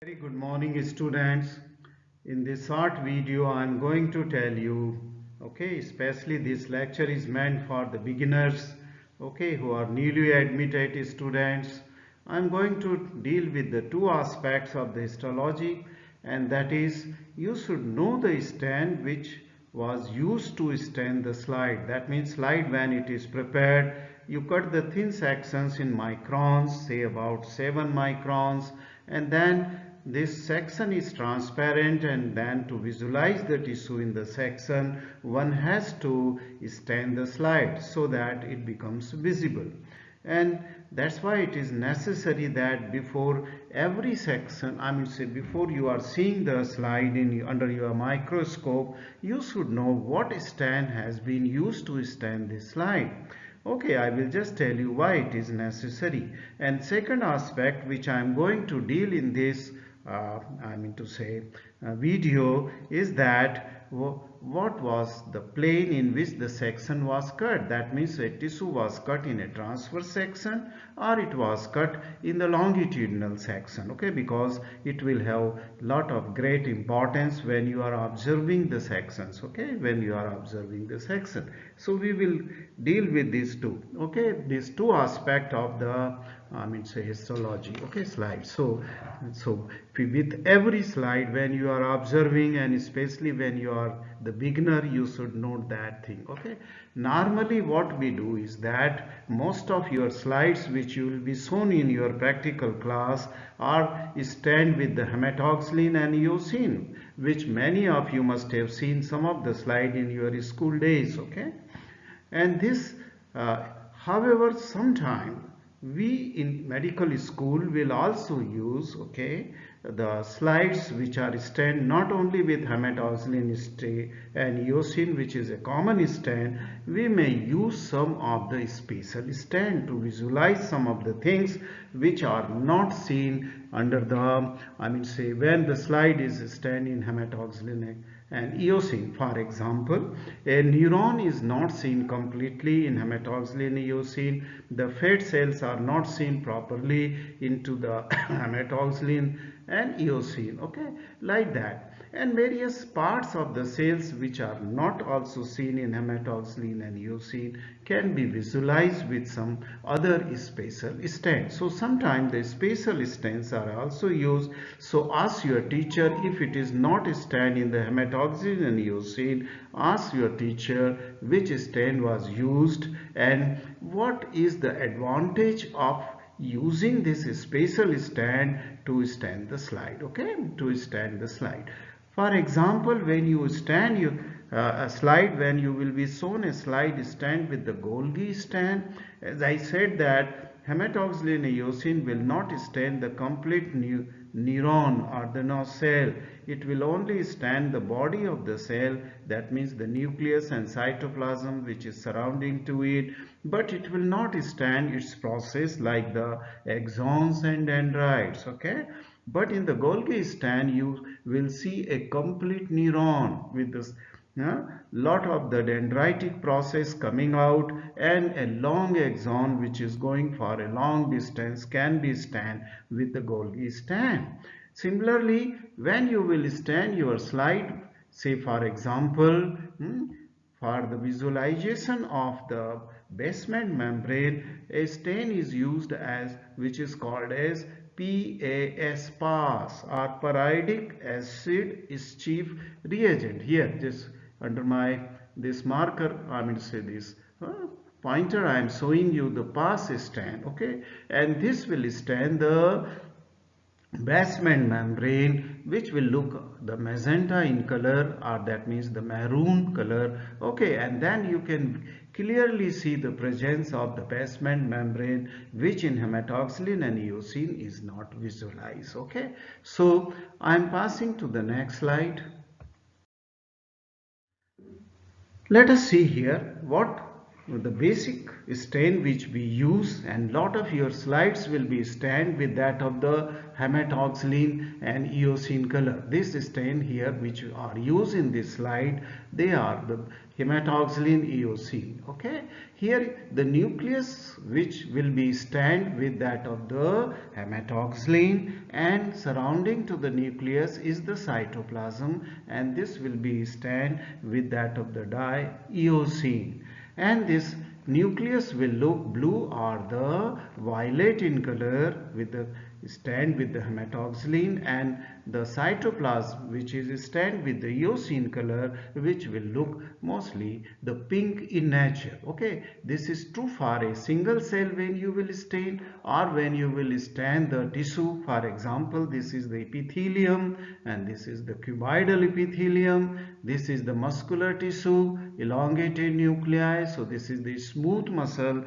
Very good morning, students. In this short video I am going to tell you, okay, especially this lecture is meant for the beginners, okay, who are newly admitted students. I am going to deal with the two aspects of the histology, and that is you should know the stand which was used to stand the slide. That means slide, when it is prepared, you cut the thin sections in microns, say about 7 microns, and then this section is transparent, and then to visualize the tissue in the section one has to stand the slide so that it becomes visible. And that's why it is necessary that before every section, before you are seeing the slide under your microscope, you should know what stand has been used to stand this slide. Okay, I will just tell you why it is necessary. And second aspect which I am going to deal in this video is that what was the plane in which the section was cut. That means a tissue was cut in a transverse section or it was cut in the longitudinal section, okay, because it will have lot of great importance when you are observing the sections, okay, when you are observing the section. So we will deal with these two, okay, these two aspects of the histology, okay, slide. So with every slide, when you are observing, and especially when you are the beginner, you should note that thing, okay. Normally what we do is that most of your slides which you will be shown in your practical class are stand with the haematoxylin and eosin, which many of you must have seen some of the slide in your school days, okay. And this however, sometime we in medical school will also use, okay, the slides which are stand not only with haematoxylin and eosin, which is a common stand. We may use some of the special stand to visualize some of the things which are not seen under the when the slide is stand in haematoxylin and eosin. For example, a neuron is not seen completely in haematoxylin eosin. The fat cells are not seen properly into the haematoxylin and eosin, okay, like that. And various parts of the cells which are not also seen in haematoxylin and eosin can be visualized with some other spatial stents. So sometimes the spatial stents are also used. So ask your teacher, if it is not a stent in the haematoxylin and eosin, ask your teacher which stent was used and what is the advantage of using this spatial stand to stand the slide, okay, to stand the slide. For example, when you stand a slide, when you will be shown a slide stand with the Golgi stand, as I said that haematoxylin eosin will not stand the complete neuron or the no cell. It will only stand the body of the cell, that means the nucleus and cytoplasm which is surrounding to it, but it will not stand its process like the axons and dendrites, okay. But in the Golgi stand you will see a complete neuron with this lot of the dendritic process coming out, and a long axon which is going for a long distance can be stand with the Golgi stand. Similarly, when you will stand your slide, say for example, for the visualization of the basement membrane, a stain is used as which is called as PAS or periodic acid chief reagent. Here, just under my this marker, this pointer, I am showing you the PAS stain, okay, and this will stand the basement membrane, which will look the magenta in color, or that means the maroon color, okay. And then you can clearly see the presence of the basement membrane, which in haematoxylin and eosin is not visualized, okay. So I am passing to the next slide. Let us see here what the basic stain which we use, and lot of your slides will be stained with that of the haematoxylin and eosin color. This stain here which are used in this slide, they are the haematoxylin eosin. Okay, here the nucleus which will be stained with that of the haematoxylin, and surrounding to the nucleus is the cytoplasm, and this will be stained with that of the dye eosin. And this nucleus will look blue or the violet in color with the stand with the haematoxylin, and the cytoplasm which is stand with the eosin color, which will look mostly the pink in nature. Okay, this is true for a single cell when you will stain, or when you will stain the tissue. For example, this is the epithelium and this is the cuboidal epithelium, this is the muscular tissue, elongated nuclei, so this is the smooth muscle.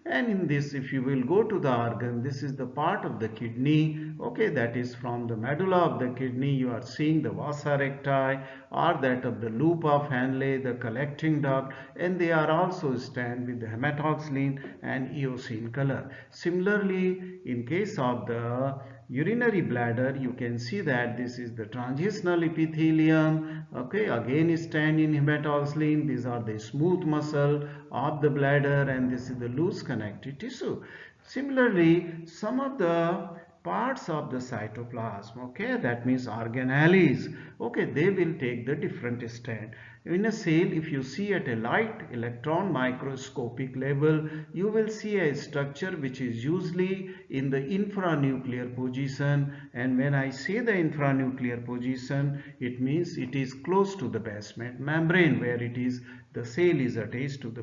And in this, if you will go to the organ, this is the part of the kidney. Okay, that is from the medulla of the kidney you are seeing the vasa recti, or that of the loop of Henle, the collecting duct, and they are also stained with the haematoxylin and eosin color. Similarly, in case of the urinary bladder, you can see that this is the transitional epithelium. Okay, again stand in haematoxylin. These are the smooth muscle of the bladder, and this is the loose connective tissue. Similarly, some of the parts of the cytoplasm, okay, that means organelles, okay, they will take the different stand. In a cell, if you see at a light electron microscopic level, you will see a structure which is usually in the infranuclear position, and when I say the infranuclear position, it means it is close to the basement membrane, where it is the cell is attached to the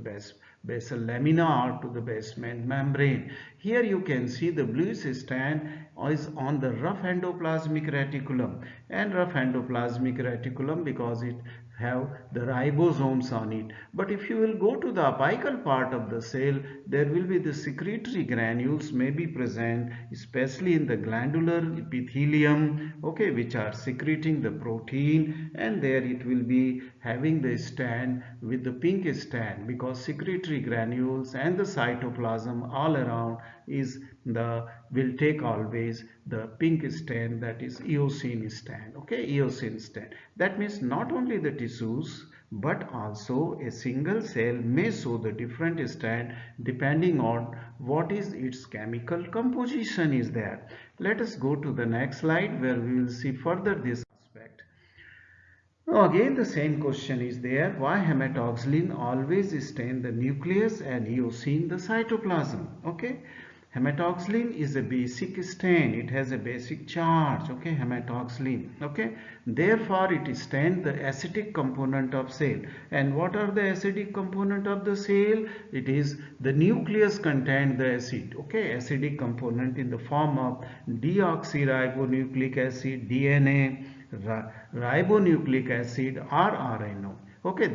basal lamina or to the basement membrane. Here you can see the bluish stand is on the rough endoplasmic reticulum, and rough endoplasmic reticulum because it have the ribosomes on it. But if you will go to the apical part of the cell, there will be the secretory granules may be present, especially in the glandular epithelium, okay, which are secreting the protein, and there it will be having the stand with the pink stand, because secretory granules and the cytoplasm all around is the will take always the pink stand, that is eosin stand. Okay, eosin stand, that means not only the tissues but also a single cell may show the different stand depending on what is its chemical composition is there. Let us go to the next slide where we will see further this aspect. Now again the same question is there, why haematoxylin always stain the nucleus and eosin the cytoplasm. Okay, haematoxylin is a basic stain, it has a basic charge, okay, haematoxylin, okay, therefore it stains the acidic component of cell. And what are the acidic component of the cell? It is the nucleus contain the acid, okay, acidic component in the form of deoxyribonucleic acid, DNA, ribonucleic acid, or RNO. Okay,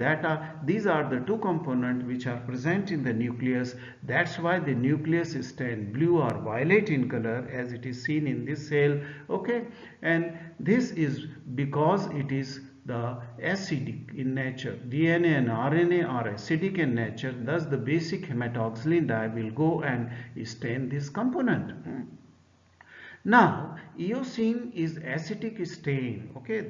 these are the two components which are present in the nucleus. That's why the nucleus is stained blue or violet in color as it is seen in this cell. Okay, and this is because it is the acidic in nature. DNA and RNA are acidic in nature. Thus the basic haematoxylin dye will go and stain this component. Now, eosin is acidic stain, okay,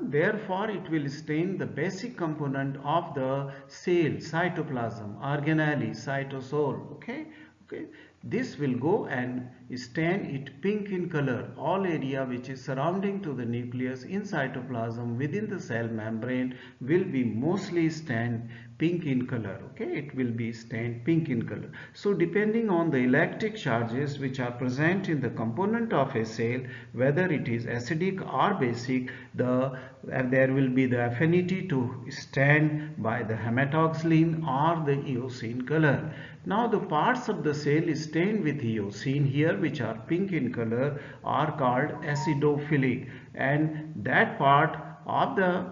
therefore it will stain the basic component of the cell, cytoplasm, organelle, cytosol, okay, okay. This will go and stain it pink in color. All area which is surrounding to the nucleus in cytoplasm within the cell membrane will be mostly stained pink in color. Okay, it will be stained pink in color. So depending on the electric charges which are present in the component of a cell, whether it is acidic or basic, there will be the affinity to stand by the haematoxylin or the eosin color. Now the parts of the cell stained with eosin here, which are pink in color, are called acidophilic, and that part of the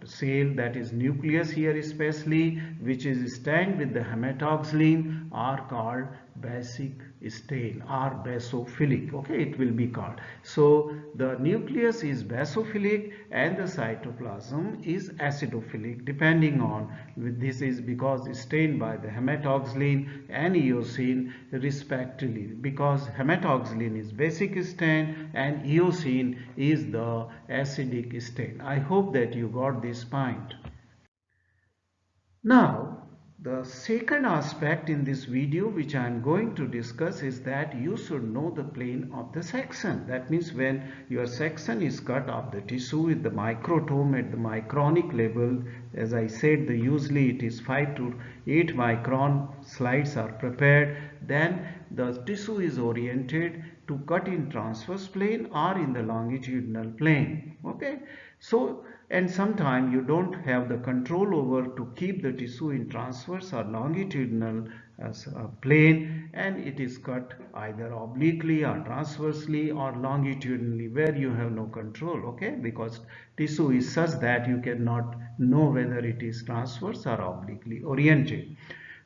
cell, that is nucleus here especially, which is stained with the haematoxylin, are called basic stain or basophilic. Okay, it will be called. So the nucleus is basophilic and the cytoplasm is acidophilic, depending on, this is because stained by the haematoxylin and eosin respectively, because haematoxylin is basic stain and eosin is the acidic stain. I hope that you got this point. Now, the second aspect in this video which I am going to discuss is that you should know the plane of the section. That means when your section is cut of the tissue with the microtome at the micronic level, as I said, usually it is 5 to 8 micron slides are prepared, then the tissue is oriented to cut in transverse plane or in the longitudinal plane. Okay, so and sometimes you don't have the control over to keep the tissue in transverse or longitudinal plane, and it is cut either obliquely or transversely or longitudinally, where you have no control. Okay, because tissue is such that you cannot know whether it is transverse or obliquely oriented.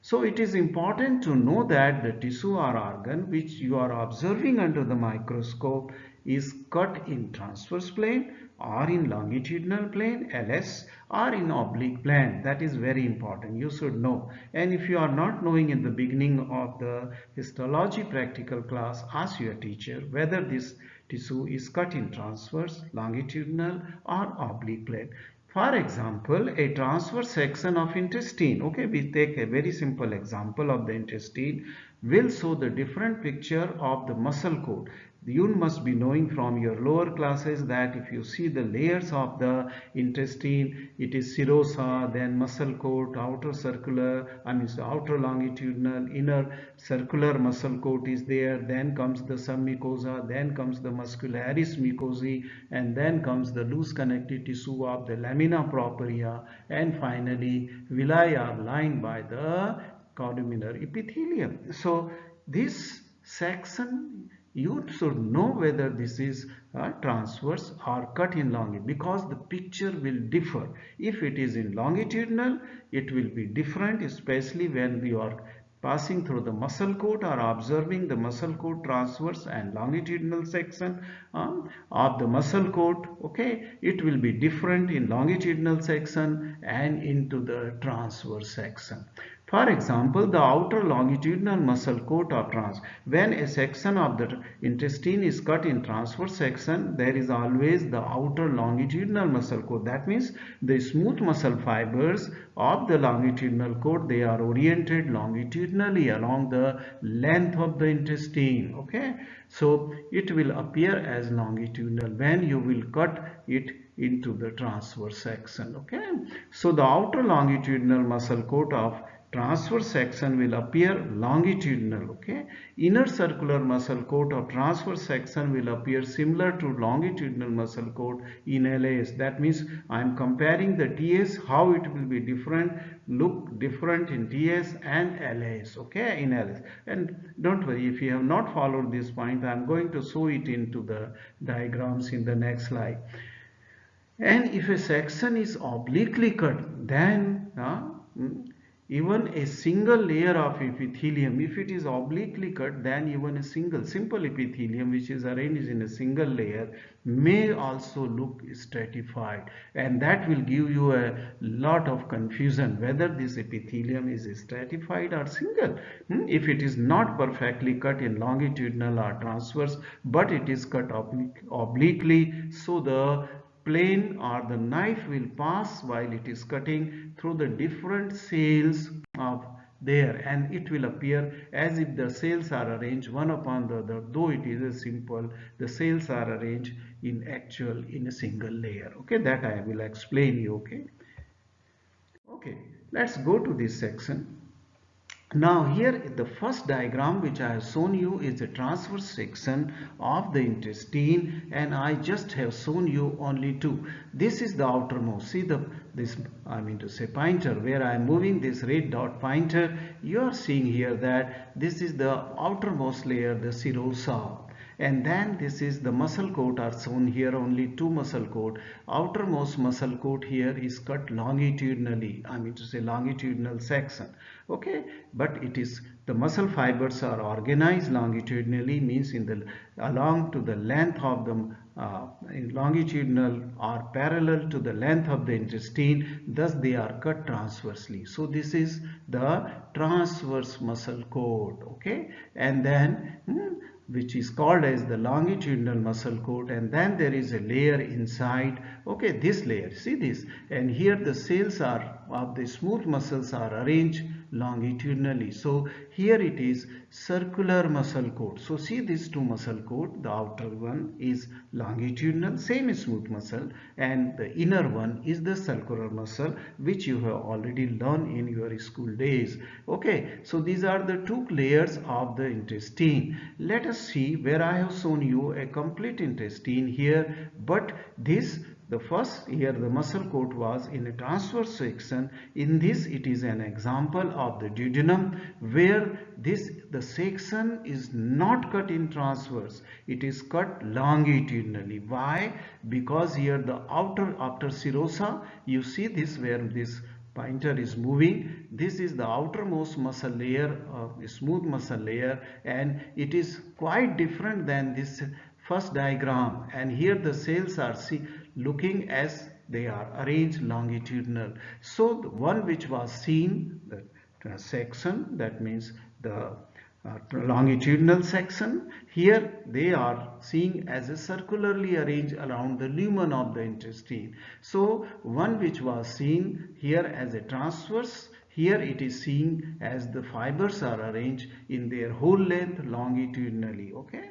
So it is important to know that the tissue or organ which you are observing under the microscope is cut in transverse plane or in longitudinal plane, LS, or in oblique plane. That is very important. You should know. And if you are not knowing in the beginning of the histology practical class, ask your teacher whether this tissue is cut in transverse, longitudinal, or oblique plane. For example, a transverse section of intestine, okay, we take a very simple example of the intestine, will show the different picture of the muscle coat. You must be knowing from your lower classes that if you see the layers of the intestine, it is serosa, then muscle coat, outer circular, outer longitudinal, inner circular muscle coat is there, then comes the submucosa, then comes the muscularis mucosae, and then comes the loose connective tissue of the lamina propria, and finally villi are lined by the columnar epithelium. So this section, you should know whether this is transverse or cut in longitudinal, because the picture will differ. If it is in longitudinal, it will be different, especially when you are passing through the muscle coat or observing the muscle coat transverse and longitudinal section of the muscle coat. Okay, it will be different in longitudinal section and into the transverse section. For example, the outer longitudinal muscle coat of when a section of the intestine is cut in transverse section, there is always the outer longitudinal muscle coat. That means the smooth muscle fibers of the longitudinal coat, they are oriented longitudinally along the length of the intestine. Okay, so it will appear as longitudinal when you will cut it into the transverse section. Okay, so the outer longitudinal muscle coat of transverse section will appear longitudinal. Okay, inner circular muscle coat of transverse section will appear similar to longitudinal muscle coat in LAS. That means I am comparing the TS, how it will be different, look different in TS and LAS. Okay, in LAS. And don't worry, if you have not followed this point, I am going to show it into the diagrams in the next slide. And if a section is obliquely cut, then even a single layer of epithelium, if it is obliquely cut, then even a simple epithelium which is arranged in a single layer may also look stratified, and that will give you a lot of confusion whether this epithelium is stratified or single. If it is not perfectly cut in longitudinal or transverse, but it is cut obliquely, so the plane or the knife will pass while it is cutting through the different cells of there, and it will appear as if the cells are arranged one upon the other, though it is a simple, the cells are arranged in a single layer. Okay, that I will explain you. Okay, let's go to this section. Now here the first diagram which I have shown you is the transverse section of the intestine, and I just have shown you only two. This is the outermost. See this pointer, where I am moving this red dot pointer. You are seeing here that this is the outermost layer, the serosa. and then this is the muscle coat are shown here, only two muscle coat. Outermost muscle coat here is cut longitudinally, I mean to say longitudinal section, okay, but it is the muscle fibers are organized longitudinally, means in the along to the length of the longitudinal or parallel to the length of the intestine, thus they are cut transversely. So this is the transverse muscle coat, okay, and then which is called as the longitudinal muscle coat, and then there is a layer inside, okay, this layer, see this, and here the cells are of the smooth muscles are arranged longitudinally. So here it is circular muscle coat. So see these two muscle coat, the outer one is longitudinal, same smooth muscle, and the inner one is the circular muscle, which you have already learned in your school days. Okay, so these are the two layers of the intestine. Let us see where I have shown you a complete intestine here, but this the first here the muscle coat was in a transverse section. In this it is an example of the duodenum, where the section is not cut in transverse, it is cut longitudinally. Why? Because here the outer after serosa, you see this where this pointer is moving, this is the outermost muscle layer, smooth muscle layer, and it is quite different than this first diagram, and here the cells are looking as they are arranged longitudinal. So the one which was seen, the section, that means the longitudinal section, here they are seeing as a circularly arranged around the lumen of the intestine. So one which was seen here as a transverse, here it is seen as the fibers are arranged in their whole length longitudinally, okay.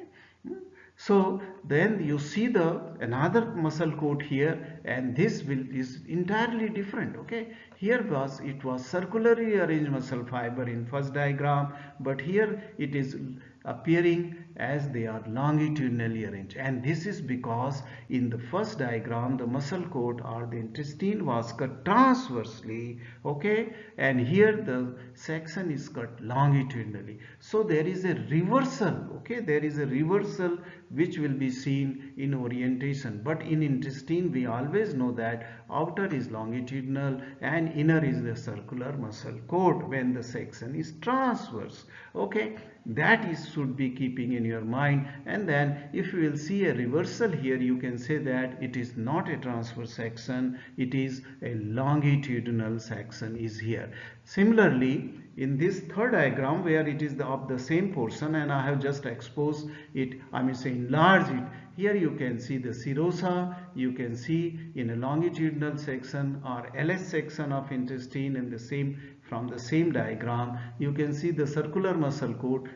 So then you see the another muscle coat here, and this is entirely different, okay. Here it was circularly arranged muscle fiber in first diagram, but here it is appearing as they are longitudinally arranged, and this is because in the first diagram the muscle coat or the intestine was cut transversely, okay, and here the section is cut longitudinally. So there is a reversal, okay, there is a reversal which will be seen in orientation, but in intestine we always know that outer is longitudinal and inner is the circular muscle coat when the section is transverse, okay. That should be keeping in your mind, and then if you will see a reversal here, you can say that it is not a transverse section, it is a longitudinal section is here. Similarly, in this third diagram where it is of the same portion, and I have just exposed it, I mean say enlarged it, here you can see the serosa, you can see in a longitudinal section or LS section of intestine, in the same from the same diagram you can see the circular muscle coat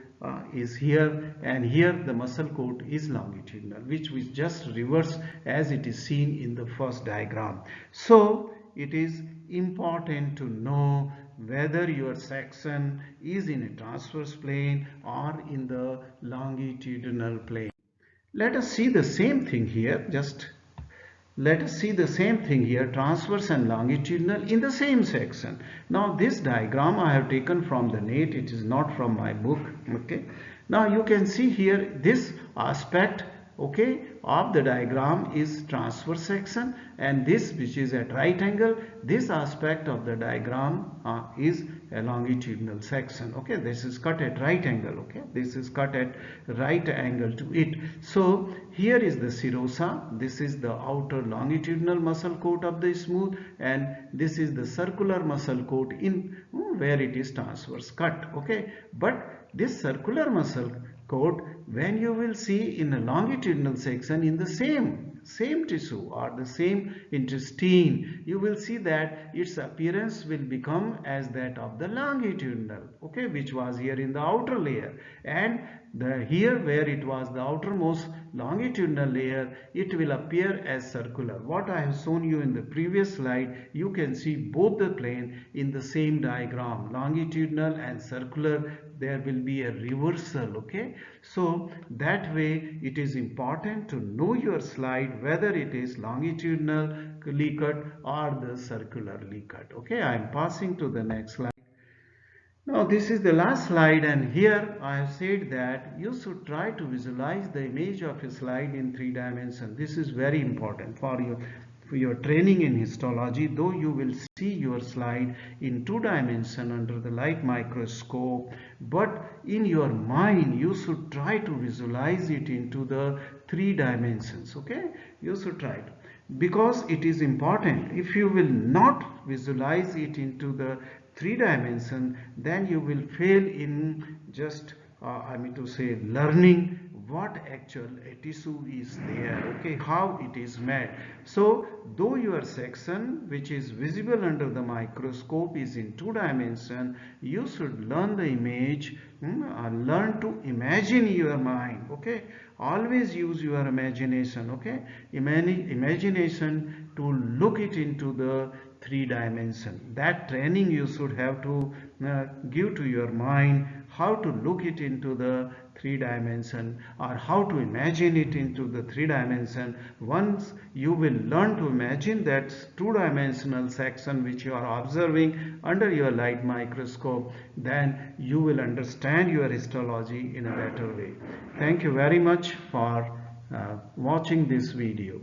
is here, and here the muscle coat is longitudinal, which we just reverse as it is seen in the first diagram. So it is important to know whether your section is in a transverse plane or in the longitudinal plane. Let us see the same thing here, let us see the same thing here, transverse and longitudinal in the same section. Now this diagram I have taken from the net, it is not from my book, okay. Now you can see here this aspect, okay, of the diagram is transverse section, and this which is at right angle, this aspect of the diagram is a longitudinal section, okay. This is cut at right angle, okay, this is cut at right angle to it. So here is the serosa, this is the outer longitudinal muscle coat of the smooth, and this is the circular muscle coat in where it is transverse cut, okay. But this circular muscle coat, when you will see in a longitudinal section in the same tissue or the same intestine, you will see that its appearance will become as that of the longitudinal, okay, which was here in the outer layer, and here where it was the outermost longitudinal layer, it will appear as circular. What I have shown you in the previous slide, you can see both the plane in the same diagram, longitudinal and circular, there will be a reversal, okay. So that way it is important to know your slide whether it is longitudinally cut or the circularly cut, okay. I am passing to the next slide. Now this is the last slide, and here I have said that you should try to visualize the image of a slide in 3 dimensions. This is very important for your training in histology. Though you will see your slide in 2 dimensions under the light microscope, but in your mind you should try to visualize it into the 3 dimensions. Okay, you should try to, because it is important. If you will not visualize it into the 3 dimension, then you will fail in just I mean to say learning what actual a tissue is there, okay, how it is made. So though your section which is visible under the microscope is in 2 dimension, you should learn the image, learn to imagine your mind, okay. Always use your imagination, okay. Imagination to look it into the 3 dimension. That training you should have to give to your mind, how to look it into the 3 dimension, or how to imagine it into the 3 dimension. Once you will learn to imagine that 2 dimensional section which you are observing under your light microscope, then you will understand your histology in a better way. Thank you very much for watching this video.